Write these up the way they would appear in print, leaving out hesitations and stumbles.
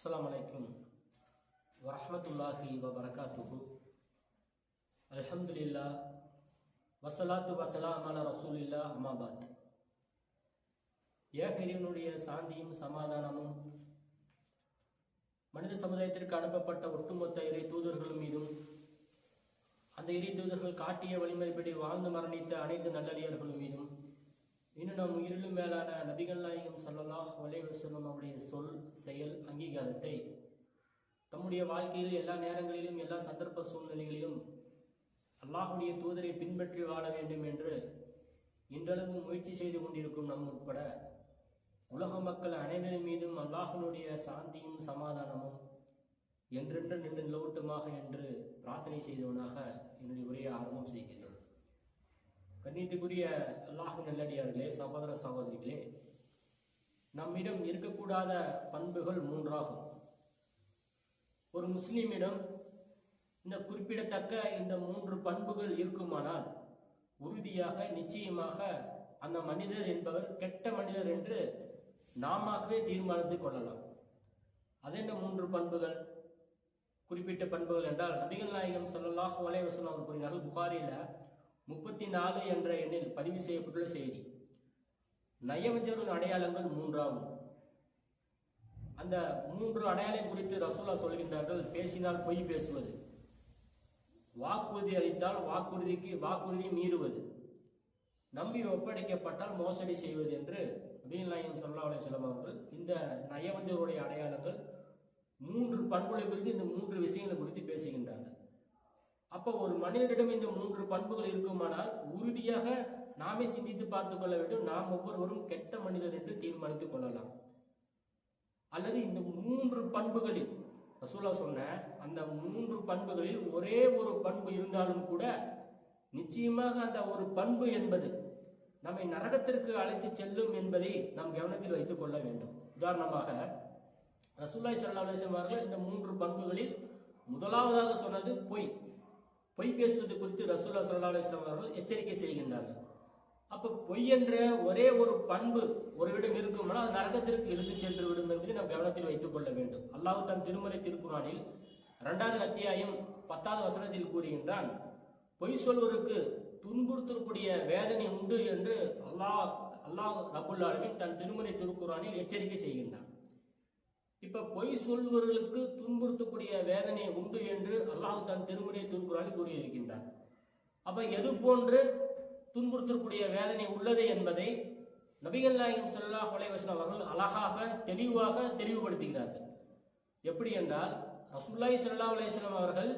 அஸ்ஸலாமு அலைக்கும் வரஹ்மத்துல்லாஹி வபரகாத்துஹு. அல்ஹம்துலில்லாஹ் வஸ்ஸலாத்து வஸ்ஸலாம் அலா ரசூலில்லாஹ் அம்மாபாத். ஏகரினுடைய சாந்தியும் சமாதானமும் மனித சமுதாயத்திற்கு அனுப்பப்பட்ட ஒட்டுமொத்த இறை தூதர்கள் மீதும் அந்த இறை தூதர்கள் காட்டிய வழிமுறைப்படி வாழ்ந்து மரணித்த அனைத்து நல்லடியார்கள் மீதும் இன்னும் நம் உயிரிலும் மேலான நபிகள் நாயகம் ஸல்லல்லாஹு அலைஹி வஸல்லம் அவருடைய சொல் செயல் அங்கீகாரத்தை தம்முடைய வாழ்க்கையில் எல்லா நேரங்களிலும் எல்லா சந்தர்ப்ப சூழ்நிலைகளிலும் அல்லாஹுடைய தூதரை பின்பற்றி வாழ வேண்டும் என்று இன்றளவு முயற்சி செய்து கொண்டிருக்கும் நம் உட்பட உலக மக்கள் அனைவரின் மீதும் அல்லாஹனுடைய சாந்தியும் சமாதானமும் என்றென்று நின்று நிலவட்டுமாக என்று பிரார்த்தனை செய்தவனாக என்னுடைய உரையை ஆரம்பம் செய்கிறேன். கண்ணியத்துக்குரிய அல்லாஹ்வின் நல்லடியார்களே, சகோதர சகோதரிகளே, நம்மிடம் இருக்கக்கூடாத பண்புகள் மூன்றாகும். ஒரு முஸ்லிமிடம் இந்த குறிப்பிடத்தக்க இந்த மூன்று பண்புகள் இருக்குமானால் உறுதியாக நிச்சயமாக அந்த மனிதர் என்பவர் கெட்ட மனிதர் என்று நாமவே தீர்மானித்து கொள்ளலாம். அதென்ன மூன்று பண்புகள், குறிப்பிட்ட பண்புகள் என்றால் நபிகள் நாயகம் ஸல்லல்லாஹு அலைஹி வஸல்லம் அவர் கூறினார்கள். புகாரில 34 என்ற எண்ணில் பதிவு செய்யப்பட்டுள்ள செய்தி. நயவஞ்சர்களின் அடையாளங்கள் மூன்றாகும். அந்த மூன்று அடையாளம் குறித்து ரசூலா சொல்கின்றார்கள். பேசினால் பொய் பேசுவது, வாக்குறுதி அளித்தால் வாக்குறுதி மீறுவது, நம்பி ஒப்படைக்கப்பட்டால் மோசடி செய்வது என்று நபிகள் நாயகம் ஸல்லல்லாஹு அலைஹி வஸல்லம் அவர்கள் இந்த நயவஞ்சருடைய அடையாளங்கள் மூன்று பண்புகளை குறித்து இந்த மூன்று விஷயங்களை குறித்து பேசுகின்றார்கள். அப்போ ஒரு மனிதனிடம் இந்த மூன்று பண்புகள் இருக்குமானால் உறுதியாக நாமே சிந்தித்து பார்த்து கொள்ள வேண்டும். நாம் ஒவ்வொருவரும் கெட்ட மனிதர் என்று தீர்மானித்துக் கொள்ளலாம். அல்லது இந்த மூன்று பண்புகளில் ரசூலா சொன்ன அந்த மூன்று பண்புகளில் ஒரே ஒரு பண்பு இருந்தாலும் கூட நிச்சயமாக அந்த ஒரு பண்பு என்பது நம்மை நரகத்திற்கு அழைத்து செல்லும் என்பதை நாம் கவனத்தில் வைத்துக் கொள்ள வேண்டும். உதாரணமாக ரசூலுல்லாஹி ஸல்லல்லாஹு அலைஹி வஸல்லம் அவர்கள் இந்த மூன்று பண்புகளில் முதலாவதாக சொன்னது பொய் பேசுவது குறித்து ரசூலுல்லாஹி ஸல்லல்லாஹு அலைஹி வஸல்லம் அவர்கள் எச்சரிக்கை செய்கின்றார்கள். அப்ப பொய் என்ற ஒரே ஒரு பண்பு ஒருவிடம் இருக்குமானால் அது நரகத்திற்கு இழுத்து சென்று விடும் என்பதை நாம் கவனத்தில் வைத்துக் கொள்ள வேண்டும். அல்லாஹ் தன் திருமறை திருக்குர்ஆனில் 2வது அத்தியாயம் 10வது வசனத்தில் கூறுகின்றான், பொய் சொல்வதற்கு துன்புறுத்தக்கூடிய வேதனை உண்டு என்று அல்லாஹ் ரப்புல் ஆலமீன் தன் திருமறை திருக்குர்ஆனில் எச்சரிக்கை செய்கின்றான். இப்ப பொய் சொல்வர்களுக்கு துன்புறுத்தக்கூடிய வேதனை உண்டு என்று அல்லாஹ் தன் திருமறை திருக்குர்ஆனில் கூறியிருக்கின்றான். அப்ப எது போன்று துன்புறுத்தக்கூடிய வேதனை உள்ளது என்பதை நபிகள் நாயகம் ஸல்லல்லாஹு அலைஹி வஸல்லம் அவர்கள் அழகாக தெளிவாக தெளிவுபடுத்துகிறார்கள். எப்படி என்றால் ரசூலுல்லாஹி ஸல்லல்லாஹு அலைஹி வஸல்லம் அவர்கள்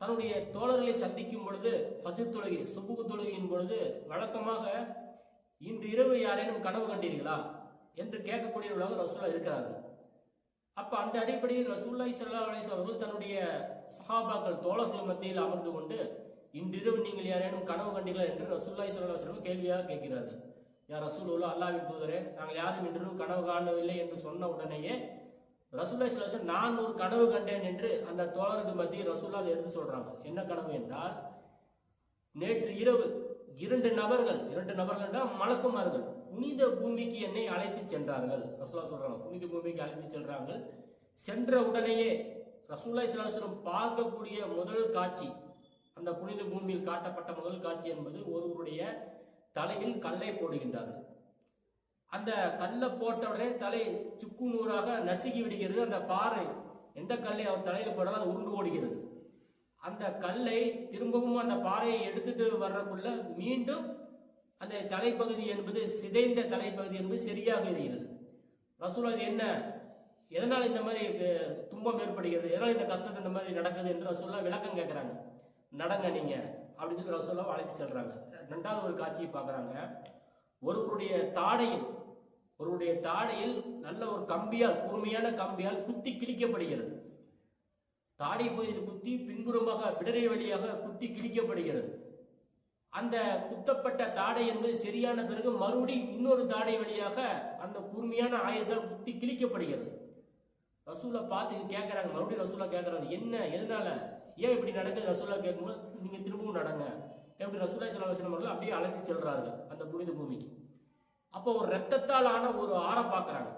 தன்னுடைய தோழர்களை சந்திக்கும் பொழுது ஃபஜ்ர் தொழுகை சுபுஹ் தொழுகையின் பொழுது வழக்கமாக இன்று இரவு யாரேனும் கனவு கண்டீர்களா என்று கேட்கக்கூடியவர்களாக ரசூலா இருக்கிறார்கள். அப்ப அந்த அடிப்படையில் ரசூலுல்லாஹி ஸல்லல்லாஹு அலைஹி வஸல்லம் அவர்கள் தன்னுடைய சஹாபாக்கள் தோழர்கள் மத்தியில் அமர்ந்து கொண்டு இன்றிரவு நீங்கள் யாரேனும் கனவு கண்டீர்களா என்று ரசூலுல்லாஹி ஸல்லல்லாஹு அலைஹி வஸல்லம் கேள்வியாக கேட்கிறார்கள். யார் ரசூலுல்லாஹ், அல்லாஹ்வின் தூதரே, நாங்கள் யாரும் இன்றிரவு கனவு காணவில்லை என்று சொன்ன உடனேயே ரசூலுல்லாஹி ஸல்லல்லாஹு அலைஹி வஸல்லம் நான் ஒரு கனவு கண்டேன் என்று அந்த தோழருக்கு மத்தியில் ரசூலுல்லாஹ் எடுத்து சொல்றாங்க. என்ன கனவு என்றால், நேற்று இரவு இரண்டு நபர்கள் என்றால் மலக்குமார்கள் புனித பூமிக்கு என்னை அழைத்து சென்றார்கள். ரசூலுல்லாஹ் சொல்றாங்க, புனித பூமிக்கு அழைத்து சென்றார்கள். சென்ற உடனேயே ரசூலுல்லாஹி ஸல்லல்லாஹு அலைஹி வஸல்லம் பார்க்கக்கூடிய முதல் காட்சி, அந்த புனித பூமியில் காட்டப்பட்ட முதல் காட்சி என்பது ஒருவருடைய தலையில் கல்லை போடுகின்றார்கள். அந்த கல்லை போட்ட உடனே தலை சுக்கு நூறாக நசுக்கி விடுகிறது. அந்த பாறை எந்த கல்லை அவர் தலையில் போடாலும் அது உருண்டு ஓடுகிறது. அந்த கல்லை திரும்பவும் அந்த பாறையை எடுத்துட்டு வர்றதுக்குள்ள மீண்டும் அந்த தலைப்பகுதி என்பது சிதைந்த தலைப்பகுதி என்பது சரியாக இருக்கிறது. ரசூலுல்லாஹ் என்ன, எதனால் இந்த மாதிரி துன்பம் ஏற்படுகிறது, எதனால் இந்த கஷ்டத்தை இந்த மாதிரி நடக்குது என்று ரசூலுல்லாஹ் விளக்கம் கேட்கிறாங்க. நடங்க நீங்க அப்படின்னு சொல்லி ரசூலுல்லாஹ் அழைத்து செல்றாங்க. 2வது ஒரு காட்சியை பார்க்கறாங்க. ஒருவருடைய தாடையில் நல்ல ஒரு கம்பியால், கூர்மையான கம்பியால் குத்தி கிழிக்கப்படுகிறது. தாடை பகுதியில் குத்தி பின்புறமாக பிடரை வழியாக குத்தி கிழிக்கப்படுகிறது. அந்த குத்தப்பட்ட தாடை என்பது சரியான பிறகு மறுபடியும் இன்னொரு தாடை வழியாக அந்த கூர்மையான ஆயுதத்தால் குத்தி கிழிக்கப்படுகிறது. ரசூலுல்லாஹ் பார்த்து கேட்கறாங்க. மறுபடியும் ரசூலுல்லாஹ் கேட்கறாங்க, என்ன, எதனால, ஏன் இப்படி நடக்குது? ரசூலுல்லாஹ் கேட்கும்போது நீங்க திரும்பவும் நடங்க எப்படி ரசூலுல்லாஹி ஸல்லல்லாஹு அலைஹி வஸல்லம் அவர்கள் அப்படியே அழைத்து செல்றார்கள் அந்த புனித பூமிக்கு. அப்போ ஒரு ரத்தத்தால் ஆன ஒரு ஆறை பார்க்கறாங்க.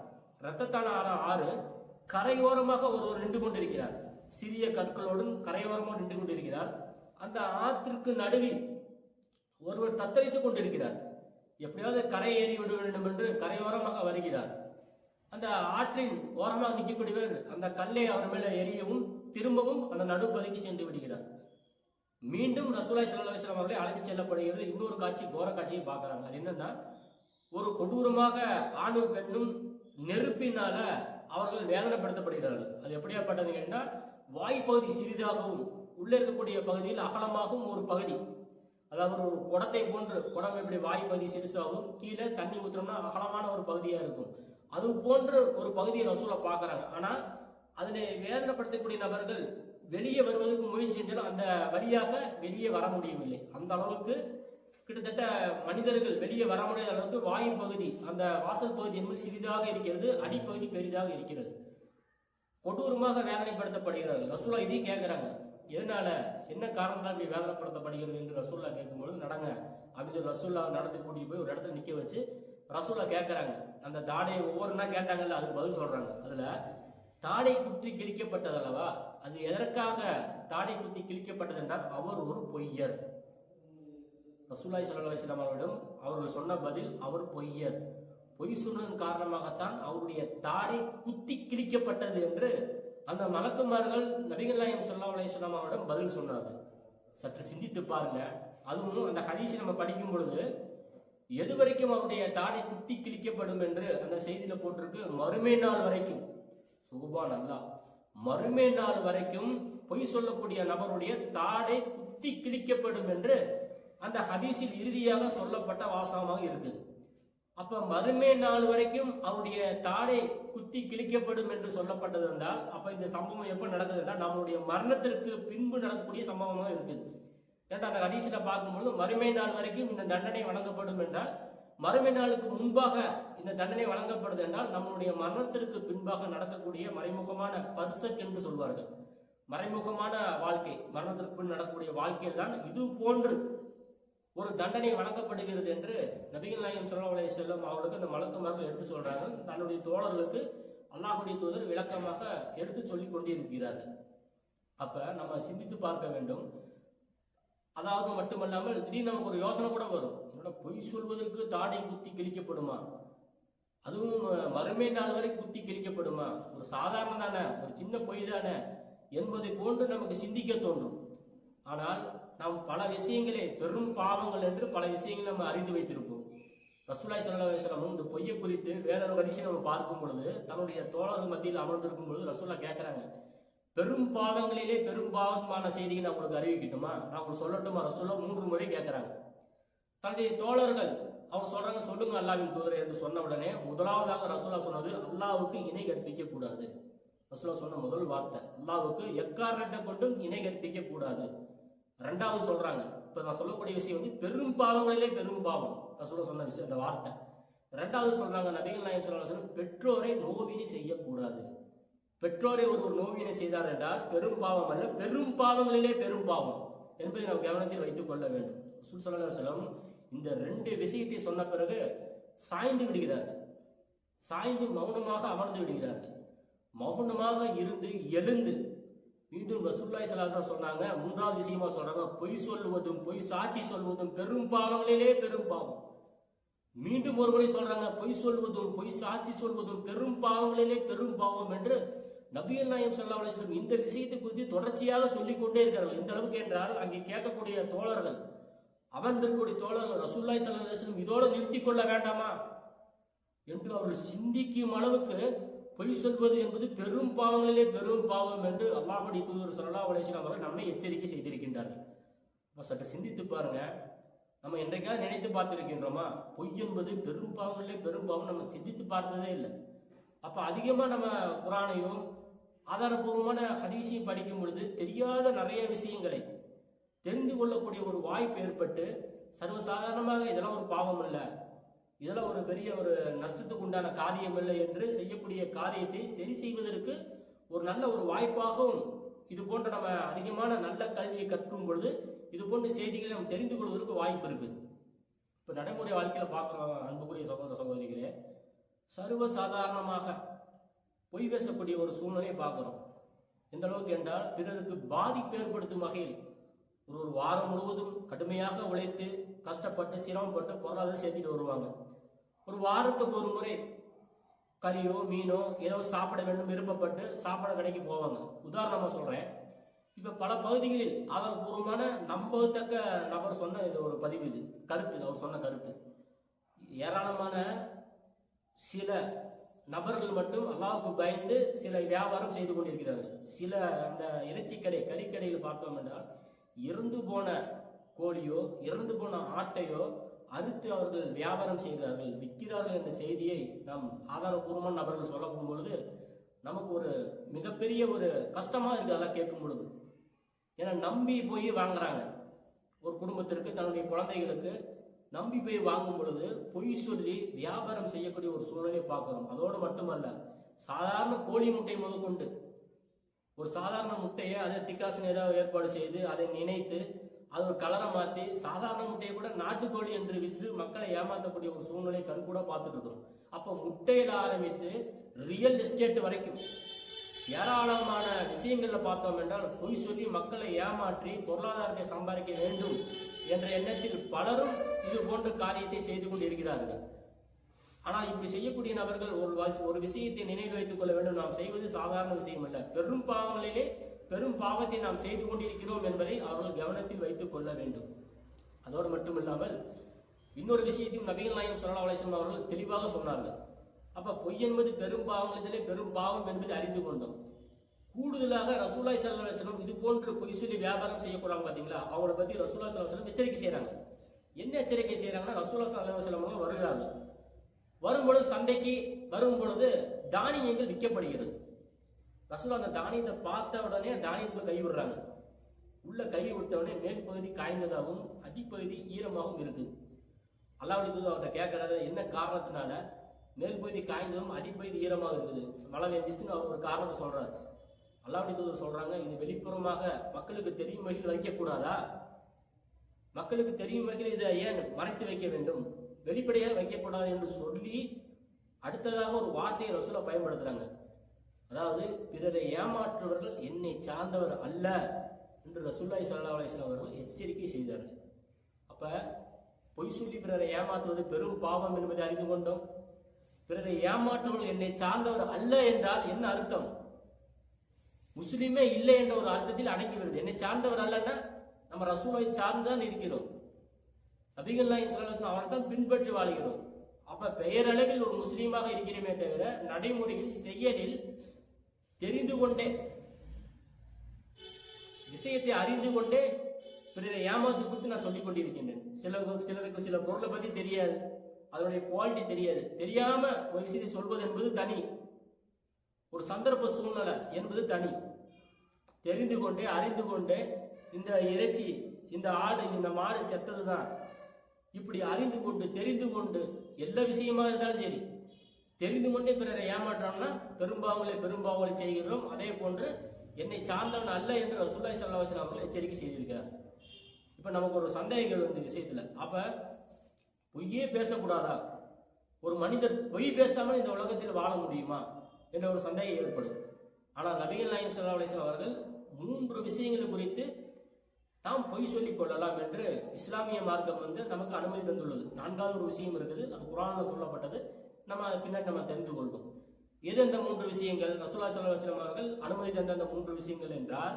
ரத்தத்தால் ஆன ஆறு கரையோரமாக ஒருவர் நின்று கொண்டிருக்கிறார். சிறிய கற்களோடும் கரையோரமாக நின்று கொண்டிருக்கிறார். அந்த ஆற்றிற்கு நடுவில் ஒருவர் தத்தளித்துக் கொண்டிருக்கிறார். எப்படியாவது கரை ஏறி விட வேண்டும் என்று கரையோரமாக வருகிறார். அந்த ஆற்றின் ஓரமாக நிற்கக்கூடியவர் அந்த கல்லை அவர் மேல எரியவும் திரும்பவும் அந்த நடுப்பகுதிக்கு சென்று விடுகிறார். மீண்டும் ரசூலுல்லாஹி ஸல்லல்லாஹு அலைஹி வஸல்லம் அவர்களை அழைத்து செல்லப்படுகிறது. இன்னொரு காட்சி, கோர காட்சியை பார்க்கறாங்க. அது என்னன்னா, ஒரு கொடூரமாக ஆணும் பெண்ணும் நெருப்பினால அவர்கள் வேதனைப்படுத்தப்படுகிறார்கள். அது எப்படியாப்பட்டது கேட்டா, வாய்ப்பகுதி சிறிதாகவும் உள்ள இருக்கக்கூடிய பகுதியில் அகலமாகவும் ஒரு பகுதி, அதாவது ஒரு குடத்தை போன்று, குடம் எப்படி வாய்ப்பகுதி சிறுசாகவும் கீழே தண்ணி ஊற்றோம்னா அகலமான ஒரு பகுதியா இருக்கும், அது போன்று ஒரு பகுதியை ரசூலை பார்க்கறாங்க. ஆனா அதில் வேதனைப்படுத்தக்கூடிய நபர்கள் வெளியே வருவதற்கு முயற்சி செஞ்சாலும் அந்த வழியாக வெளியே வர முடியவில்லை. அந்த அளவுக்கு கிட்டத்தட்ட மனிதர்கள் வெளியே வர முடியாத அளவுக்கு வாயு பகுதி, அந்த வாசல் பகுதி என்பது சிறிதாக இருக்கிறது, அடிப்பகுதி பெரிதாக இருக்கிறது. கொடூரமாக வேதனைப்படுத்தப்படுகிறார்கள். ரசூலா இதையும் கேட்கிறாங்க, எதனால, என்ன காரணத்தால் இப்படி வேதனைப்படுத்தப்படுகிறது என்று ரசூல்லா கேட்கும்பொழுது, நடங்க அப்படின்னு ரசூல்லா நடத்தி கூட்டிட்டு போய் ஒரு இடத்துல நிக்க வச்சு ரசூல்லா கேட்கறாங்க. அந்த தாடையை ஒவ்வொருனா கேட்டாங்கல்ல, அதுக்கு பதில் சொல்றாங்க. அதுல தாடை குத்தி கிழிக்கப்பட்டது அல்லவா, அது எதற்காக தாடை குத்தி கிழிக்கப்பட்டது என்றால் அவர் ஒரு பொய்யர். ரசூலுல்லாஹி ஸல்லல்லாஹு அலைஹி வஸல்லம் அவரிடம் அவர்கள் சொன்ன பதில், அவர் பொய்யர், பொய் சொன்னதன் காரணமாகத்தான் அவருடைய தாடை குத்தி கிழிக்கப்பட்டது என்று அந்த மலக்குமார்கள் நபிகள் நாயகம் ஸல்லல்லாஹு அலைஹி வஸல்லம் அவரிடம் பதில் சொன்னார்கள். சற்று சிந்தித்து பாருங்க. அதுவும் அந்த ஹதீஸை நம்ம படிக்கும் பொழுது எது வரைக்கும் அவருடைய தாடை குத்தி கிழிக்கப்படும் என்று அந்த செய்தியில போட்டிருக்கு, மறுமை நாள் வரைக்கும். சுப்ஹான் அல்லாஹ், மறுமை நாள் வரைக்கும் பொய் சொல்லக்கூடிய நபருடைய தாடை குத்தி கிழிக்கப்படும் என்று அந்த ஹதீஸில் இறுதியாக சொல்லப்பட்ட வாசகமாக இருக்குது. அப்ப மறுமை நாள் வரைக்கும் அவருடைய தாடை குத்தி கிழிக்கப்படும் என்று சொல்லப்பட்டது என்றால், அப்ப இந்த சம்பவம் எப்ப நடக்குது என்றால் நம்மளுடைய மரணத்திற்கு பின்பு நடக்கக்கூடிய சம்பவமாக இருக்குது. ஏன்னா அந்த ஹதீஸில பார்க்கும்போது மறுமை நாள் வரைக்கும் இந்த தண்டனை வழங்கப்படும் என்றால், மறுமை நாளுக்கு முன்பாக இந்த தண்டனை வழங்கப்படுது என்றால் நம்மளுடைய மரணத்திற்கு பின்பாக நடக்கக்கூடிய மறைமுகமான பர்சக் என்று சொல்வார்கள். மறைமுகமான வாழ்க்கை, மரணத்திற்கு பின் நடக்கக்கூடிய வாழ்க்கையில் தான் இது போன்று ஒரு தண்டனை வழங்கப்படுகிறது என்று நபிகள் நாயகம் ஸல்லல்லாஹு அலைஹி வஸல்லம் அவர்களுக்கு அந்த மலக்குமார்கள் எடுத்து சொல்றாங்க. தன்னுடைய தோழர்களுக்கு அல்லாஹ்வுடைய தூதர் விளக்கமாக எடுத்து சொல்லி கொண்டிருக்கிறார்கள். அப்ப நம்ம சிந்தித்து பார்க்க வேண்டும். அதாவது மட்டுமல்லாமல் திடீர்னு நமக்கு ஒரு யோசனை கூட வரும், பொய் சொல்வதற்கு தாடை குத்தி கிழிக்கப்படுமா, அதுவும் மறுமை நாள் வரை குத்தி கிழிக்கப்படுமா, ஒரு சாதாரண தானே, ஒரு சின்ன பொய் தானே என்பதை போன்று நமக்கு சிந்திக்க தோன்றும். ஆனால் நாம் பல விஷயங்களே பெரும் பாவங்கள் என்று பல விஷயங்களை நம்ம அறிந்து வைத்திருப்போம். ரசூலுல்லாஹி ஸல்லல்லாஹு அலைஹி வஸல்லம் இந்த பொய்யை குறித்து வேறொரு ஹதீஸை நம்ம பார்க்கும் பொழுது, தன்னுடைய தோழர்கள் மத்தியில் அமர்ந்திருக்கும் பொழுது ரசூலுல்லாஹ் கேட்கிறாங்க, பெரும் பாவங்களிலே பெரும் பாவமான செய்தியை நான் உங்களுக்கு அறிவிக்கட்டுமா, நான் உங்களுக்கு சொல்லட்டுமா ரசூலுல்லாஹ் 3 முறை கேட்கிறாங்க. தன்னுடைய தோழர்கள் அவர் சொல்றாங்க, சொல்லுங்க அல்லாஹ்வின் தூதரே என்று சொன்ன உடனே முதலாவதாக ரசூலுல்லாஹ் சொன்னது, அல்லாஹ்வுக்கு இணை கற்பிக்க கூடாது. ரசூலுல்லாஹ் சொன்ன முதல் வார்த்தை, அல்லாஹ்வுக்கு எக்காரணத்தை கொண்டும் இணை கற்பிக்க கூடாது. ரெண்டாவது சொல்றாங்க, இப்ப நான் சொல்லக்கூடிய விஷயம் வந்து பெரும் பாவங்களிலே பெரும் பாவம், ரசூலுல்லாஹ் சொன்ன விஷயம் அந்த வார்த்தை. ரெண்டாவது சொல்றாங்க, நபிகள் நாயகம் ஸல்லல்லாஹு அலைஹி வஸல்லம் பெற்றோரை நோவினை செய்யக்கூடாது. பெற்றோரை ஒரு நோவினை செய்தார் என்றால் பெரும் பாவம் அல்ல, பெரும் பாவங்களிலே பெரும் பாவம் என்பதை நாம் கவனத்தில் வைத்துக் கொள்ள வேண்டும். ரசூல் ஸல்லல்லாஹு அலைஹி வஸல்லம் இந்த 2 விஷயத்தை சொன்ன பிறகு சாய்ந்து விடுகிறார்கள், சாய்ந்து மௌனமாக அமர்ந்து விடுகிறார்கள். மௌனமாக இருந்து எழுந்து மீண்டும் ரசூலுல்லாஹி ஸல்லல்லாஹு அலைஹி வஸல்லம் சொன்னாங்க, 3வது விஷயமா சொல்றாங்க, பொய் சொல்வதும் பொய் சாட்சி சொல்வதும் பெரும் பாவங்களிலே பெரும் பாவம். மீண்டும் ஒரு முறை சொல்றாங்க, பொய் சொல்வதும் பொய் சாட்சி சொல்வதும் பெரும் பாவங்களிலே பெரும் பாவம் என்று நபிகள் நாயகம் ஸல்லல்லாஹு அலைஹி வஸல்லம் இந்த விஷயத்தை குறித்து தொடர்ச்சியாக சொல்லிக் கொண்டே இருக்கிறார்கள். எந்த அளவுக்கு என்றால், அங்கே கேட்கக்கூடிய தோழர்கள், அமர்ந்திருக்கக்கூடிய தோழர்கள், ரசூலுல்லாஹி ஸல்லல்லாஹு அலைஹி வஸல்லம் இதோடு நிறுத்திக் கொள்ள வேண்டாமா என்று அவர்கள் சிந்திக்கும் அளவுக்கு பொய் சொல்வது என்பது பெரும் பாவங்களிலே பெரும் பாவம் என்று அல்லாஹ்வுடைய தூதர் ஸல்லல்லாஹு அலைஹி வஸல்லம் அவர்கள் நம்மை எச்சரிக்கை செய்திருக்கின்றார்கள். சற்று சிந்தித்து பாருங்க, நம்ம என்றைக்காவது நினைத்து பார்த்திருக்கின்றோமா, பொய் என்பது பெரும் பாவங்களிலே பெரும் பாவம் நம்ம சிந்தித்து பார்த்ததே இல்லை. அப்ப அதிகமா நம்ம குர்ஆனையும் ஆதாரபூர்வமான ஹதீஸையும் படிக்கும் பொழுது தெரியாத நிறைய விஷயங்களை தெரிந்து கொள்ளக்கூடிய ஒரு வாய்ப்பு ஏற்பட்டு, சர்வசாதாரணமாக இதெல்லாம் ஒரு பாவம் இல்லை, இதெல்லாம் ஒரு பெரிய ஒரு நஷ்டத்துக்கு உண்டான காரியம் இல்லை என்று செய்யக்கூடிய காரியத்தை சரி செய்வதற்கு ஒரு நல்ல ஒரு வாய்ப்பாகவும், இது போன்ற நம்ம அதிகமான நல்ல கல்வியை கற்கும் பொழுது இது போன்ற செய்திகளை நம்ம தெரிந்து கொள்வதற்கு வாய்ப்பு இருக்குது. இப்ப நடைமுறை வாழ்க்கையில பார்க்கிறோம் அன்புக்குரிய சகோதர சகோதரிகளே, சர்வசாதாரணமாக பொய் பேசக்கூடிய ஒரு சூழ்நிலையை பார்க்கிறோம். எந்த அளவுக்கு என்றால், பிறருக்கு பாதிப்பு ஏற்படுத்தும் வகையில் ஒரு வாரம் முழுவதும் கடுமையாக உழைத்து கஷ்டப்பட்டு சிரமப்பட்டு பொருளாதாரம் சேர்த்துட்டு வருவாங்க. ஒரு வாரத்துக்கு ஒரு முறை கறியோ மீனோ ஏதோ சாப்பிட வேண்டும் விருப்பப்பட்டு சாப்பாடு கடைக்கு போவாங்க. உதாரணமா சொல்றேன், இப்ப பல பகுதிகளில் அவர் பூர்வமான நம்பத்தக்க நபர் சொன்ன இந்த ஒரு பதிவு, இது கருத்து, அவர் சொன்ன கருத்து. ஏராளமான சில நபர்கள் மட்டும் அல்லாஹ்வுக்கு பயந்து சில வியாபாரம் செய்து கொண்டிருக்கிறார்கள். சில அந்த இறைச்சி கடை கறிக்கடையில் பார்த்தோம் என்றால், இறந்து போன கோழியோ இறந்து போன ஆட்டையோ அறுத்து அவர்கள் வியாபாரம் செய்கிறார்கள், விற்கிறார்கள் என்ற செய்தியை நாம் ஆதாரபூர்வமான நபர்கள் சொல்லப்படும் பொழுது நமக்கு ஒரு மிகப்பெரிய ஒரு கஷ்டமா இருக்கு அதெல்லாம் கேட்கும் பொழுது. ஏன்னா நம்பி போய் வாங்குறாங்க. ஒரு குடும்பத்திற்கு தன்னுடைய குழந்தைகளுக்கு நம்பி போய் வாங்கும் பொழுது பொய் சொல்லி வியாபாரம் செய்யக்கூடிய ஒரு சூழ்நிலையை பார்க்கிறோம். அதோடு மட்டுமல்ல, சாதாரண கோழி முட்டை முதற்கொண்டு ஒரு சாதாரண முட்டையை அதை டிகாசன் ஏதாவது ஏற்பாடு செய்து அதை நினைத்து அது ஒரு கலரை மாற்றி சாதாரண முட்டையை கூட நாட்டுக்கோழி என்று விற்று மக்களை ஏமாற்றக்கூடிய ஒரு சூழ்நிலை கண் கூட பார்த்துட்டு இருக்கிறோம். அப்போ முட்டையில் ஆரம்பித்து ரியல் எஸ்டேட் வரைக்கும் ஏராளமான விஷயங்கள்ல பார்த்தோம் என்றால் பொய் சொல்லி மக்களை ஏமாற்றி பொருளாதாரத்தை சம்பாதிக்க வேண்டும் என்ற எண்ணத்தில் பலரும் இது போன்ற காரியத்தை செய்து கொண்டு இருக்கிறார்கள். ஆனால் இப்படி செய்யக்கூடிய நபர்கள் ஒரு விஷயத்தை நினைவில் வைத்துக் கொள்ள வேண்டும், நாம் செய்வது சாதாரண விஷயம் அல்ல, பெரும் பாவங்களிலே பெரும் பாவத்தை நாம் செய்து கொண்டிருக்கிறோம் என்பதை அவர்கள் கவனத்தில் வைத்துக் கொள்ள வேண்டும். அதோடு மட்டுமில்லாமல் இன்னொரு விஷயத்தையும் நபிகள் நாயகம் ஸல்லல்லாஹு அலைஹி வஸல்லம் அவர்கள் தெளிவாக சொன்னார்கள். அப்ப பொய் என்பது பெரும் பாவங்களிலே பெரும் பாவம் என்பதை அறிந்து கொண்டோம். கூடுதலாக ரசூலுல்லாஹி ஸல்லல்லாஹு அலைஹி வஸல்லம் இது போன்று பொய் சொல்லி வியாபாரம் செய்யக்கூடாது பாத்தீங்களா, அவங்கள பத்தி ரசூலுல்லாஹி ஸல்லல்லாஹு அலைஹி வஸல்லம் எச்சரிக்கை செய்யறாங்க. என்ன எச்சரிக்கை செய்யறாங்கன்னா, ரசூலுல்லாஹி ஸல்லல்லாஹு அலைஹி வஸல்லம் வருகிறார்கள். வரும்பொழுது சந்தைக்கு வரும்பொழுது தானியங்கள் விற்கப்படுகிறது. ரசூலுல்லாஹ் அந்த தானியத்தை பார்த்த உடனே தானியத்துக்குள்ள கை விடுறாங்க. உள்ள கை விட்ட உடனே மேல் பகுதி காய்ந்ததாகவும் அடிப்பகுதி ஈரமாகவும் இருக்கு. அல்லாஹ்வுடைய தூதர் அவர்கிட்ட கேட்கறாரு, என்ன காரணத்தினால மேல் பகுதி காய்ந்ததும் அடிப்பகுதி ஈரமாக இருக்குது, மழை பெஞ்சிருச்சுன்னு அவர் ஒரு காரணத்தை சொல்றாரு. அல்லாஹ்வுடைய தூதர் சொல்றாங்க, இது வெளிப்புறமாக மக்களுக்கு தெரியும் வகையில் வைக்கக்கூடாதா? மக்களுக்கு தெரியும் வகையில் இதை ஏன் மறைத்து வைக்க வேண்டும், வெளிப்படையாக வைக்கக்கூடாது என்று சொல்லி அடுத்ததாக ஒரு வார்த்தையை ரசூலா பயன்படுத்துறாங்க. அதாவது, பிறரை ஏமாற்றுவர்கள் என்னை சார்ந்தவர் அல்ல என்று ரசூலுல்லாஹி ஸல்லல்லாஹு அலைஹி வஸல்லம் அவர்கள் எச்சரிக்கை செய்தார்கள். அப்ப பொய் சொல்லி பிறரை ஏமாற்றுவது பெரும் பாவம் என்பதை அறிந்து கொண்டோம். பிறரை ஏமாற்றுவர்கள் என்னை சார்ந்தவர் அல்ல என்றால் என்ன அர்த்தம்? முஸ்லிமே இல்லை என்ற ஒரு அர்த்தத்தில் அடங்கி வருது. என்னை சார்ந்தவர் அல்லன்னா நம்ம ரசூலை சார்ந்துதான் இருக்கிறோம், நபிகள் நாயகம் ஸல்லல்லாஹு அலைஹி வஸல்லம் அவர்தான் பின்பற்றி வாழ்கிறோம். அப்ப பெயரளவில் ஒரு முஸ்லீமாக இருக்கிறோமே தவிர நடைமுறையில் செயலில் தெரிந்து கொண்டே விஷயத்தை அறிந்து கொண்டே பிறரை ஏமாத்து குறித்து நான் சொல்லிக் கொண்டிருக்கின்றேன். சிலருக்கு சில பொருளை பத்தி தெரியாது, அதனுடைய குவாலிட்டி தெரியாது, தெரியாம ஒரு விஷயத்தை சொல்வது என்பது தனி, ஒரு சந்தர்ப்ப சூழ்நிலை என்பது தனி. தெரிந்து கொண்டே அறிந்து கொண்டே இந்த இறைச்சி இந்த ஆடு இந்த மாடு செத்ததுதான் இப்படி அறிந்து கொண்டு தெரிந்து கொண்டு எல்லா விஷயமா இருந்தாலும் சரி தெரிந்து கொண்டே பிறரை ஏமாற்றோம்னா பெரும்பாவங்களை செய்கிறோம். அதே போன்று என்னை சார்ந்தவன் அல்ல என்று ரசூலுல்லாஹி ஸல்லல்லாஹு அலைஹி வஸல்லம் அவர்கள் எச்சரிக்கை செய்திருக்கிறார். இப்ப நமக்கு ஒரு சந்தேகங்கள் வந்து விஷயத்துல, அப்ப பொய்யே பேசக்கூடாதா? ஒரு மனிதர் பொய் பேசாமல் இந்த உலகத்தில் வாழ முடியுமா என்ற ஒரு சந்தேகம் ஏற்படும். ஆனால் நபிகள் நாயகம் ஸல்லல்லாஹு அலைஹி வஸல்லம் அவர்கள் 3 விஷயங்கள் குறித்து நாம் பொய் சொல்லிக் கொள்ளலாம் என்று இஸ்லாமிய மார்க்கம் வந்து நமக்கு அனுமதி தந்துள்ளது. 4வது ஒரு விஷயம் இருக்குது, அது குர்ஆனில் சொல்லப்பட்டது, நம்ம பின்னாடி நம்ம தெரிந்து கொள்வோம். எது அந்த 3 விஷயங்கள்? ரசூலுல்லாஹி ஸல்லல்லாஹு அலைஹி வஸல்லம் அவர்கள் அனுமதி தந்த அந்த 3 விஷயங்கள் என்றால்,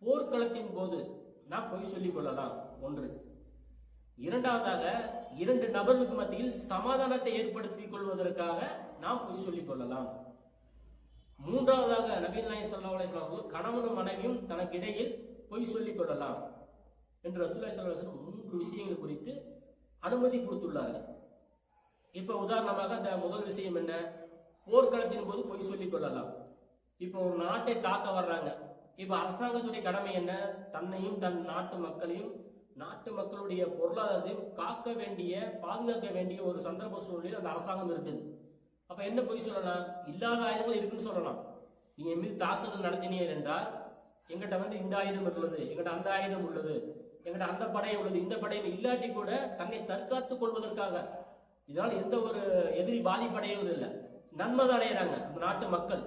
போர்க்களத்தின் போது நாம் பொய் சொல்லிக் கொள்ளலாம், 1. இரண்டாவதாக 2 நபர்களுக்கு மத்தியில் சமாதானத்தை ஏற்படுத்திக் கொள்வதற்காக நாம் பொய் சொல்லிக் கொள்ளலாம். 3வதாக நபிகள் நாயகம் ஸல்லல்லாஹு அலைஹி வஸல்லம் அவர்கள் கணவனும் மனைவியும் தனக்கு இடையில் பொய் சொல்லிக் கொள்ளலாம் என்று ரசூலுல்லாஹி ஸல்லல்லாஹு அலைஹி வஸல்லம் 3 விஷயங்கள் குறித்து அனுமதி கொடுத்துள்ளார்கள். இப்ப உதாரணமாக அந்த முதல் விஷயம் என்ன? போர்க்களத்தின் போது பொய் சொல்லிக் கொள்ளலாம். இப்ப ஒரு நாட்டை தாக்க வர்றாங்க. இப்ப அரசாங்கத்துடைய கடமை என்ன? தன்னையும் தன் நாட்டு மக்களையும் நாட்டு மக்களுடைய பொருளாதாரத்தையும் காக்க வேண்டிய பாதுகாக்க வேண்டிய ஒரு சந்தர்ப்ப சூழ்நிலையில் அந்த அரசாங்கம் இருக்குது. அப்ப என்ன பொய் சொல்லலாம்? இல்லாத ஆயுதங்கள் இருக்குன்னு சொல்லலாம். நீங்க மீது தாக்குதல் நடத்தினீர்கள் என்றால், எங்கிட்ட வந்து இந்த ஆயுதம் உள்ளது, எங்கிட்ட அந்த ஆயுதம் உள்ளது, எங்கிட்ட அந்த படை உள்ளது, இந்த படையை இல்லாட்டி கூட தன்னை தற்காத்துக் கொள்வதற்காக, இதனால் எந்த ஒரு எதிரி பாதிப்படையவும் இல்லை, நன்மை அடையிறாங்க அந்த நாட்டு மக்கள்.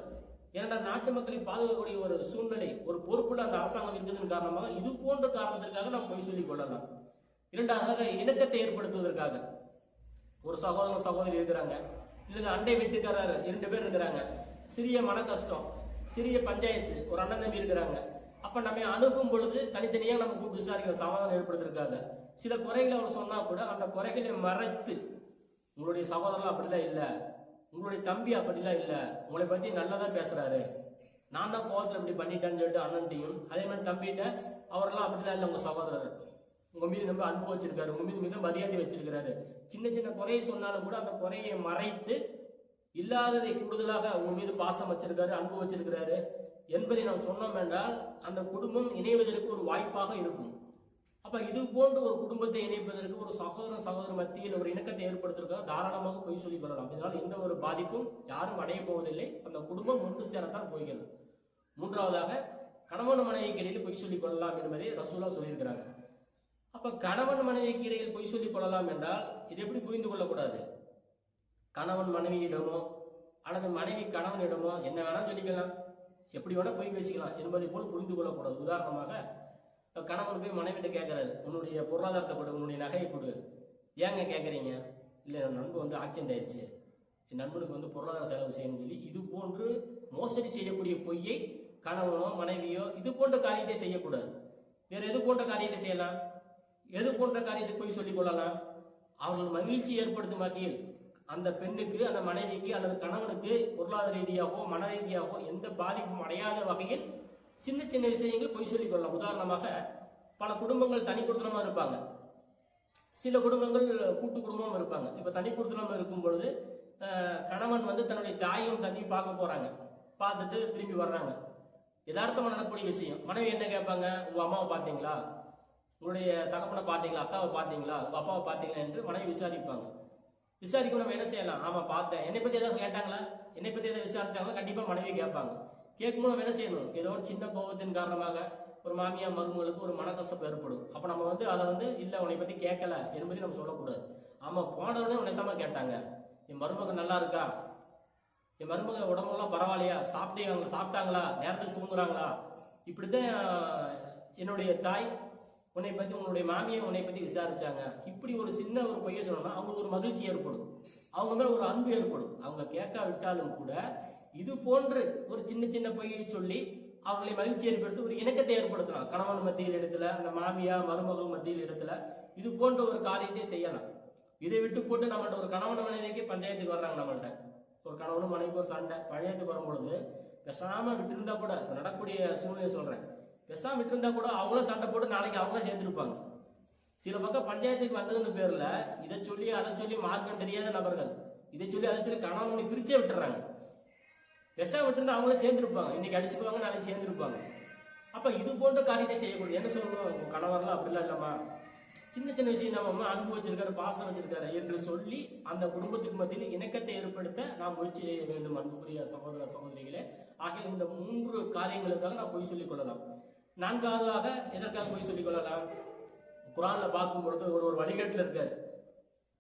ஏன்னா நாட்டு மக்களை பாதுகாக்கக்கூடிய ஒரு சூழ்நிலை, ஒரு பொறுப்புல அந்த அரசாங்கம் இருக்குதுன்னு காரணமாக இது போன்ற காரணத்திற்காக நாம் பொய் சொல்லிக் கொள்ளலாம். இரண்டாவதாக இணக்கத்தை ஏற்படுத்துவதற்காக, ஒரு சகோதரன் சகோதரி இருக்கிறாங்க, இல்ல அண்டை வீட்டுக்காரர் 2 பேர் இருக்கிறாங்க, சிறிய மன கஷ்டம், சிறிய பஞ்சாயத்து, ஒரு அண்ணன் தம்பி இருக்கிறாங்க. அப்ப நம்ம அணுகும் பொழுது தனித்தனியாக நம்ம கூப்பிட்டு விசாரிக்கிற சமாதானம் ஏற்படுத்துறதுக்காக சில குறைகளை அவர் சொன்னா கூட அந்த குறைகளை மறைத்து, உங்களுடைய சகோதரன் அப்படிலாம் இல்லை, உங்களுடைய தம்பி அப்படிலாம் இல்லை, உங்களை பத்தி நல்லதா பேசுறாரு, நான் தான் கோவத்தில் இப்படி பண்ணிட்டேன்னு சொல்லிட்டு அண்ணன்ட்டையும், அதே மாதிரி தம்பிகிட்ட அவரெல்லாம் அப்படிலாம் இல்லை, உங்க சகோதரர் உங்க மீது ரொம்ப அன்பு வச்சிருக்காரு, உங்க மீது மிக மரியாதை வச்சிருக்கிறாரு, சின்ன சின்ன குறையை சொன்னாலும் கூட அந்த குறையை மறைத்து இல்லாததை கூடுதலாக உங்க மீது பாசம் வச்சிருக்காரு, அன்பு வச்சிருக்கிறாரு என்பதை நாம் சொன்னோம் என்றால் அந்த குடும்பம் இணைவதற்கு ஒரு வாய்ப்பாக இருக்கும். அப்ப இது போன்ற ஒரு குடும்பத்தை இணைப்பதற்கு ஒரு சகோதர மத்தியில் ஒரு இணக்கத்தை ஏற்படுத்திருக்காங்க, தாராளமாக பொய் சொல்லிக் கொள்ளலாம். இதனால் எந்த ஒரு பாதிப்பும் யாரும் அடைய போவதில்லை, அந்த குடும்பம் ஒன்று சேரத்தான் போகிறது. மூன்றாவதாக கணவன் மனைவிக்கு இடையில் பொய் சொல்லிக் கொள்ளலாம் என்பதை ரசூலா சொல்லியிருக்கிறாங்க. அப்ப கணவன் மனைவிக்கு இடையில் பொய் சொல்லிக் கொள்ளலாம் என்றால் இது எப்படி புரிந்து கொள்ளக்கூடாது? கணவன் மனைவியிடமோ அல்லது மனைவி கணவனிடமோ என்ன வேணா சொல்லிக்கலாம், எப்படி வேணா பொய் பேசிக்கலாம் என்பதை போல் புரிந்து கொள்ளக்கூடாது. உதாரணமாக கணவன் போய் மனைவிட்ட கேட்கறாரு, உன்னுடைய பொருளாதாரத்தை கொடு, உன்னுடைய நகையை கொடு, ஏங்க கேட்குறீங்க? இல்லை என் நண்பன் ஆக்சிடென்ட் ஆயிடுச்சு, என் நண்பனுக்கு பொருளாதார செலவு செய்யணும்னு சொல்லி இது போன்று மோசடி செய்யக்கூடிய பொய்யை கணவனோ மனைவியோ இது போன்ற காரியத்தை செய்யக்கூடாது. வேற எது போன்ற காரியத்தை செய்யலாம்? எது போன்ற காரியத்தை பொய் சொல்லிக் கொள்ளலாம்? அவர்கள் மகிழ்ச்சி ஏற்படுத்தும் வகையில் அந்த பெண்ணுக்கு, அந்த மனைவிக்கு அல்லது கணவனுக்கு பொருளாதார ரீதியாகவோ மன ரீதியாகவோ எந்த பாதிப்பும் அடையாத வகையில் சின்ன சின்ன விஷயங்கள் பொய் சொல்லிக் கொள்ளலாம். உதாரணமாக பல குடும்பங்கள் தனி குடுத்தனமா இருப்பாங்க, சில குடும்பங்கள் கூட்டு குடும்பமும் இருப்பாங்க. இப்ப தனி குடுத்தனம் இருக்கும் பொழுது கணவன் தன்னுடைய தாயும் தந்தையும் பார்க்க போறாங்க, பார்த்துட்டு திரும்பி வர்றாங்க. யதார்த்தமா நடக்கக்கூடிய விஷயம். மனைவி என்ன கேட்பாங்க? உங்க அம்மாவை பார்த்தீங்களா, உங்களுடைய தகப்பனை பார்த்தீங்களா, அத்தாவை பார்த்தீங்களா, உங்க அப்பாவை பார்த்தீங்களா என்று மனைவி விசாரிப்பாங்க. விசாரிக்கும் நம்ம என்ன செய்யலாம்? ஆமா பார்த்தேன். என்னை பத்தி ஏதாவது கேட்டாங்களா, என்னை பத்தி ஏதாவது விசாரிச்சாங்களா, கண்டிப்பா மனைவி கேட்பாங்க. கேட்கும்போது நம்ம என்ன செய்யணும்? ஏதோ ஒரு சின்ன கோபத்தின் காரணமாக ஒரு மாமியா மருமகளுக்கு ஒரு மனக்கசப்பு ஏற்படும். அப்ப நம்ம அதை இல்ல உன்னை பத்தி கேட்கல என்பதை நம்ம சொல்லக்கூடாது. ஆமா போனவுடனே உன்னை தான் கேட்டாங்க, என் மருமக நல்லா இருக்கா, என் மருமக உடம்பெல்லாம் பரவாயில்லையா, சாப்பிட்டாங்களா, நேரத்துக்கு தூங்குறாங்களா, இப்படித்தான் என்னுடைய தாய் உன்னை பத்தி, உன்னுடைய மாமியை உன்னை பத்தி விசாரிச்சாங்க. இப்படி ஒரு சின்ன ஒரு பொய்ய சொல்லணும்னா அவங்களுக்கு ஒரு மகிழ்ச்சி ஏற்படும், அவங்க மேல ஒரு அன்பு ஏற்படும். அவங்க கேட்காவிட்டாலும் கூட இது போன்று ஒரு சின்ன சின்ன பொய்யை சொல்லி அவர்களை மகிழ்ச்சி ஏற்படுத்தி ஒரு இணக்கத்தை ஏற்படுத்தலாம். கணவன் மத்தியில் இடத்துல, அந்த மாமியா மருமகள் மத்தியில் இடத்துல இது போன்ற ஒரு காரியத்தை செய்யலாம். இதை விட்டு போட்டு நம்மள்ட்ட ஒரு கணவன் மனைவிக்கு பஞ்சாயத்துக்கு வர்றாங்க, நம்மள்ட்ட ஒரு கணவனும் மனைவிக்கு ஒரு சண்டை, பஞ்சாயத்துக்கு வரும்பொழுது பேசாம விட்டு இருந்தா கூட, நடக்கூடிய சூழ்நிலை சொல்றேன், பேசாம விட்டு இருந்தா கூட அவங்களும் சண்டை போட்டு நாளைக்கு அவங்க சேர்ந்துருப்பாங்க. சில பக்கம் பஞ்சாயத்துக்கு வந்ததுன்னு பேர்ல இதை சொல்லி அதை சொல்லி மார்க்கம் தெரியாத நபர்கள் இதை சொல்லி அதை சொல்லி கணவன் பிரிச்சே விட்டுறாங்க. பேசாம விட்டு இருந்தா அவங்களும் சேர்ந்துருப்பாங்க, இன்னைக்கு அடிச்சுக்குவாங்க, நாளைக்கு சேர்ந்துருப்பாங்க. அப்ப இது போன்ற காரியத்தை செய்யக்கூடிய என்ன சொல்லணும்? கணவர்லாம் அப்படிலாம் இல்லம்மா, சின்ன சின்ன விஷயம் நம்ம அன்பு வச்சிருக்காரு, பாசம் வச்சிருக்காரு என்று சொல்லி அந்த குடும்பத்துக்கு மத்தியில் இணக்கத்தை ஏற்படுத்த நாம் முயற்சி செய்ய வேண்டும். அன்புக்குரிய சகோதர சகோதரிகளே, ஆக இந்த 3 காரியங்களுக்காக நாம் பொய் சொல்லிக் கொள்ளலாம். 4வதாக எதற்காக பொய் சொல்லிக் கொள்ளலாம்? குரான்ல பார்க்கும் பொழுது ஒரு வழிகாட்டில் இருக்காரு,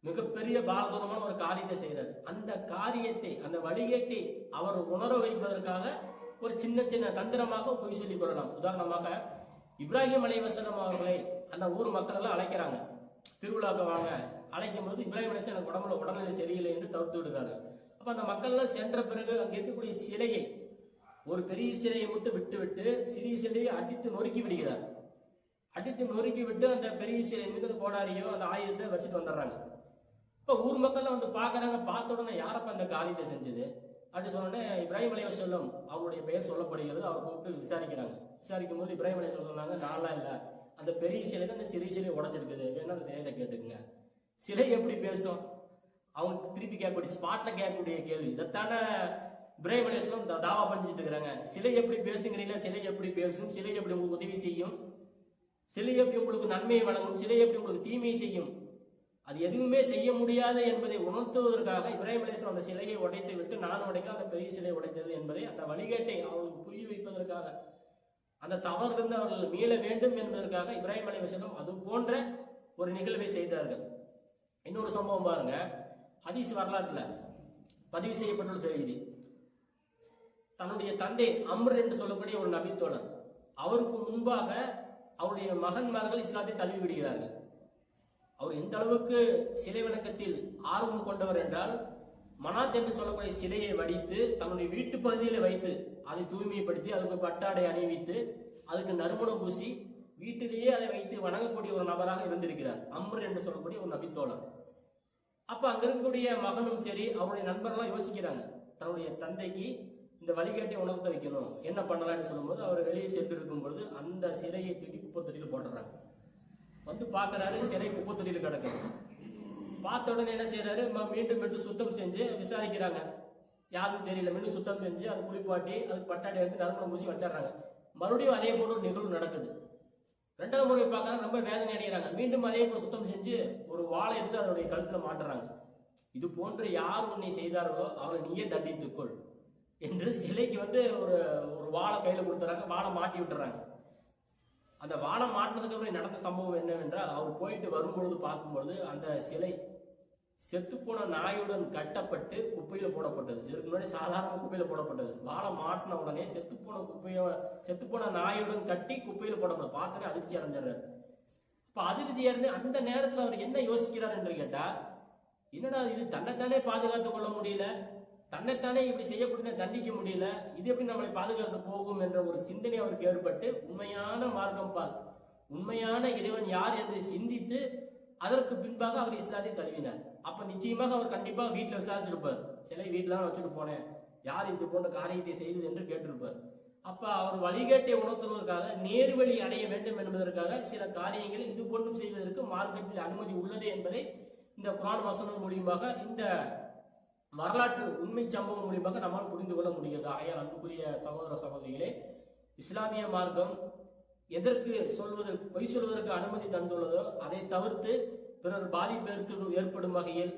மிகப்பெரிய பாரதூரமான ஒரு காரியத்தை செய்கிறார். அந்த காரியத்தை, அந்த வழிகாட்டி அவர் உணர வைப்பதற்காக ஒரு சின்ன சின்ன தந்திரமாக பொய் சொல்லிக் கொள்ளலாம். உதாரணமாக இப்ராஹிம் அலைஹிஸ்ஸலாம் அவர்களை அந்த ஊர் மக்கள் எல்லாம் அழைக்கிறாங்க, திருவிழாக்கு வாங்க. அழைக்கும் போது இப்ராஹிம் அலைஹிஸ்ஸலாம் எனக்கு உடம்புல உடல்நிலை சரியில்லை என்று தவிர்த்து விடுறாங்க. அப்ப அந்த மக்கள் எல்லாம் சென்ற பிறகு அங்கே இருக்கக்கூடிய சிலையை, ஒரு பெரிய சிலையை மட்டும் விட்டு சிறிய சிலையை அடித்து நொறுக்கி விடுகிறார். அடித்து நொறுக்கி விட்டு அந்த பெரிய சிலை மீது கோடாரியோ அந்த ஆயுதத்தை வச்சுட்டு வந்துடுறாங்க. இப்ப ஊர் மக்கள்லாம் பாக்குறாங்க, பார்த்த உடனே யாரப்ப அந்த காரியத்தை செஞ்சது அப்படி சொன்னோடனே இப்ராஹிம் அலைஹிஸ்ஸலாம் அவருடைய பெயர் சொல்லப்படுகிறது. அவர் கூப்பிட்டு விசாரிக்கிறாங்க. விசாரிக்கும் போது இப்ராஹிம் அலைஹிஸ்ஸலாம் சொன்னாங்க, நான்லாம் இல்லை, அந்த பெரிய சிலை தான் அந்த சிறிய சிலையை உடைச்சிருக்குது, வேணா அந்த சிலையில கேட்டுக்குங்க. சிலை எப்படி பேசும்? அவங்க திருப்பி கேட்கக்கூடிய, ஸ்பாட்ல கேட்கக்கூடிய கேள்வி இதைத்தானே இப்ராஹிம் அலைஹிஸ்ஸலாம் தாவா பண்ணிட்டு இருக்கிறாங்க. சிலை எப்படி பேசுங்கிறீங்களா? சிலை எப்படி பேசும்? சிலை எப்படி உங்களுக்கு உதவி செய்யும்? சிலை எப்படி உங்களுக்கு நன்மையை வழங்கும்? சிலை எப்படி உங்களுக்கு தீமையை செய்யும்? அது எதுவுமே செய்ய முடியாது என்பதை உணர்த்துவதற்காக இப்ராஹிம் அலைஹிஸ்ஸலாம் அந்த சிலையை உடைத்து விட்டு நான் உடைக்க அந்த பெரிய சிலை உடைத்தது என்பதை, அந்த வழிகாட்டை அவர்களுக்கு புரிய வைப்பதற்காக, அந்த தவறிலிருந்து அவர்கள் மீள வேண்டும் என்பதற்காக இப்ராஹிம் அலைஹிஸ்ஸலாம் அது போன்ற ஒரு நிகழ்வை செய்தார்கள். இன்னொரு சம்பவம் பாருங்க, ஹதீஸ் வரலாற்றுல பதிவு செய்யப்பட்டுள்ள செய்தி. தன்னுடைய தந்தை அம்ர் என்று சொல்லக்கூடிய ஒரு நபித்தோழர், அவருக்கு முன்பாக அவருடைய மகன்மார்கள் இஸ்லாத்தை தழுவி விடுகிறார்கள். அவர் எந்த அளவுக்கு சிலை வணக்கத்தில் ஆர்வம் கொண்டவர் என்றால், மனாத் என்று சொல்லக்கூடிய சிலையை வடித்து தன்னுடைய வீட்டு பகுதியில் வைத்து அதை தூய்மைப்படுத்தி அதுக்கு பட்டாடை அணிவித்து அதுக்கு நறுமணம் பூசி வீட்டிலேயே அதை வைத்து வணங்கக்கூடிய ஒரு நபராக இருந்திருக்கிறார் அம்ர் என்று சொல்லக்கூடிய ஒரு நபித்தோழர். அப்ப அங்க இருக்கக்கூடிய மகனும் சரி அவருடைய நண்பர்கள்லாம் யோசிக்கிறாங்க, தன்னுடைய தந்தைக்கு இந்த வழிகாட்டை உணர்த்த வைக்கணும், என்ன பண்ணலாம்னு சொல்லும்போது அவர் வெளியே சென்று இருக்கும் பொழுது அந்த சிலையை தூக்கி குப்பை தொட்டியில் போட்டுறாங்க. வந்து பார்க்கறாரு, சிலை குப்பை தொட்டியில் கிடக்குது. பார்த்த உடனே என்ன செய்யறாரு, மீண்டும் மீண்டும் சுத்தம் செஞ்சு விசாரிக்கிறாங்க, யாருக்கும் தெரியல. மீண்டும் சுத்தம் செஞ்சு அது குளிப்பாட்டி அதுக்கு பட்டாடை எடுத்து நறுமணம் பூசி வச்சிடறாங்க. மறுபடியும் அதே போல ஒரு நிகழ்வு நடக்குது. ரெண்டாவது முறை பார்க்கறாங்க, ரொம்ப வேதனை அடைகிறாங்க. மீண்டும் அதே போல சுத்தம் செஞ்சு ஒரு வாளை எடுத்து அதனுடைய கழுத்துல மாட்டுறாங்க. இது போன்று யார் உன்னை செய்தார்களோ அவரை நீயே தண்டித்துக்கொள் என்று சிலைக்கு ஒரு ஒரு வாழை கையில கொடுத்துறாங்க. வாழை மாட்டி விட்டுறாங்க. அந்த வாழை மாட்டினதுக்கு அப்புறம் நடந்த சம்பவம் என்னவென்றால், அவர் போயிட்டு வரும்பொழுது பார்க்கும்பொழுது அந்த சிலை செத்துப்போன நாயுடன் கட்டப்பட்டு குப்பையில போடப்பட்டது. இதற்கு முன்னாடி சாதாரண குப்பையில போடப்பட்டது. வாழை மாட்டின உடனே செத்துப்போன நாயுடன் கட்டி குப்பையில போடப்பட்டது. பார்த்தனே அதிர்ச்சி அடைஞ்சாரு. இப்ப அதிர்ச்சி அடைந்து அந்த நேரத்தில் அவர் என்ன யோசிக்கிறார் என்று கேட்டா, என்னடா இது, தன்னைத்தானே பாதுகாத்துக் கொள்ள முடியல, தன்னைத்தானே இப்படி செய்யக்கூடிய தண்டிக்க முடியல, இது எப்படி நம்மளை பாதுகாக்க போகும் என்ற ஒரு சிந்தனை அவருக்கு ஏற்பட்டு உண்மையான மார்க்கம் பால், உண்மையான இறைவன் யார் என்று சிந்தித்து அதற்கு பின்பாக அவர் இஸ்லாத்தை தழுவினார். அப்ப நிச்சயமாக அவர் கண்டிப்பா வீட்டில் விசாரிச்சிருப்பார், சிலை வீட்டில் தான் வச்சுட்டு போனேன், யார் இது போன்ற காரியத்தை செய்தது என்று கேட்டிருப்பார். அப்ப அவர் வழிகாட்டை உணர்த்துவதற்காக, நேர்வழி அடைய வேண்டும் என்பதற்காக சில காரியங்களை இது போன்றும் செய்வதற்கு மார்க்கத்தில் அனுமதி உள்ளது என்பதை இந்த குர்ஆன் வசனம் மூலியமாக, இந்த வரலாற்று உண்மை சம்பவம் மூலியமாக நம்மால் புரிந்து கொள்ள முடிகிறது. ஆகையால் அன்புக்குரிய சகோதர சகோதரிகளே, இஸ்லாமிய மார்க்கம் எதற்கு பொய் சொல்வதற்கு அனுமதி தந்துள்ளதோ அதை தவிர்த்து பிறர் பாதிப்பு ஏற்படும் வகையில்,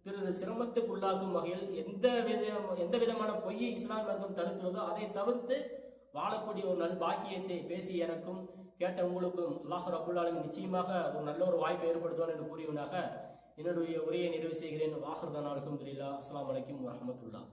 பிறர் சிரமத்துக்குள்ளாக்கும் வகையில் எந்த விதமான பொய்யை இஸ்லாம் மார்க்கம் தடுத்துள்ளதோ அதை தவிர்த்து வாழக்கூடிய ஒரு நல் பாக்கியத்தை பேசி எனக்கும் கேட்ட உங்களுக்கும் அல்லாஹ் ரப்புல் ஆலமீன் நிச்சயமாக ஒரு நல்ல ஒரு வாய்ப்பை ஏற்படுத்துவான் என்று கூறியவனாக என்னுடைய உரையை நிறைவு செய்கிறேன். வாஹிர் தனா அல்ஹம்துலில்லாஹ். அஸ்ஸலாமு அலைக்கும் வரஹ்மத்துல்லாஹ்.